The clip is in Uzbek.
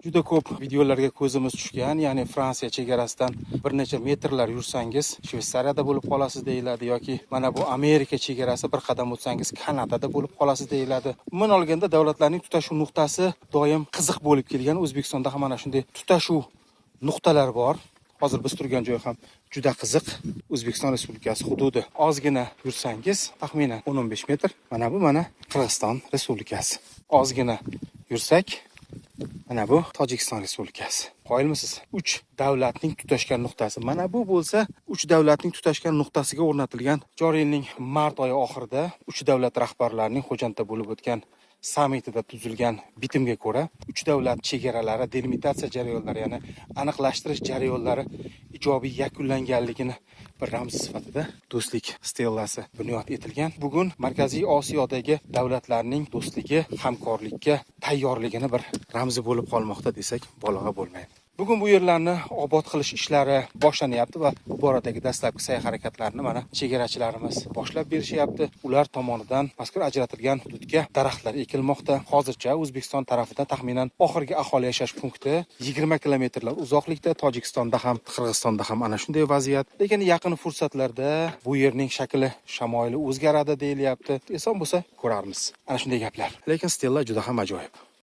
Juda ko'p videolarga ko'zimiz tushgan, ya'ni Fransiya chegarasidan bir necha metrlar yursangiz Shveysariyada bo'lib qolasiz deyiladi yoki mana bu Amerika chegarasi bir qadam o'tsangiz Kanadada bo'lib qolasiz deyiladi. Umuman olganda davlatlarning tutashuv nuqtasi doim qiziq bo'lib kelgan. O'zbekistonda ham mana shunday tutashuv nuqtalar bor. Hozir biz turgan joy ham juda qiziq. O'zbekiston Respublikasi hududi. Ozgina yursangiz, taxminan 10-15 metr. Mana bu Qirg'iziston Respublikasi. Ozgina yursak, mana bu Tojikiston Respublikasi. Qoyilmisiz? 3 davlatning tutashgan nuqtasi. Mana bu bo'lsa 3 davlatning tutashgan nuqtasiga o'rnatilgan joriy yilning mart oyi oxirida 3 davlat rahbarlarining Xo'jandda bo'lib o'tgan sammitida tuzilgan bitimga ko'ra 3 davlat chegaralari delimitatsiya jarayonlari, ya'ni aniqlashtirish jarayonlari ijobiy yakunlanganligini bir ramzi sifatida do'stlik stellasi bunyod etilgan. Bugun Markaziy Osiyodagi davlatlarning do'stligi, hamkorlikka tayyorligini bir ramzi bo'lib qolmoqda desak, balog'a bo'lmaydi. Bugun bu yerlarni obod qilish ishlari boshlanyapti va bu boradagi dastlabki sa'y-harakatlarni mana chegarachilarimiz boshlab berishyapti. Ular tomonidan mazkur ajratilgan hududga daraxtlar ekilmoqda. Hozircha O'zbekiston tarafidan taxminan oxirgi aholi yashash punkti 20 kilometrlar uzoqlikda, Tojikistonda ham, Qirg'izistonda ham ana shunday vaziyat. Lekin yaqin fursatlarda bu yerning shakli, shamoyili o'zgaradi deyilyapti. Eson bo'lsa ko'rarmiz. Ana shunday gaplar. Lekin stella juda ham ajoyib.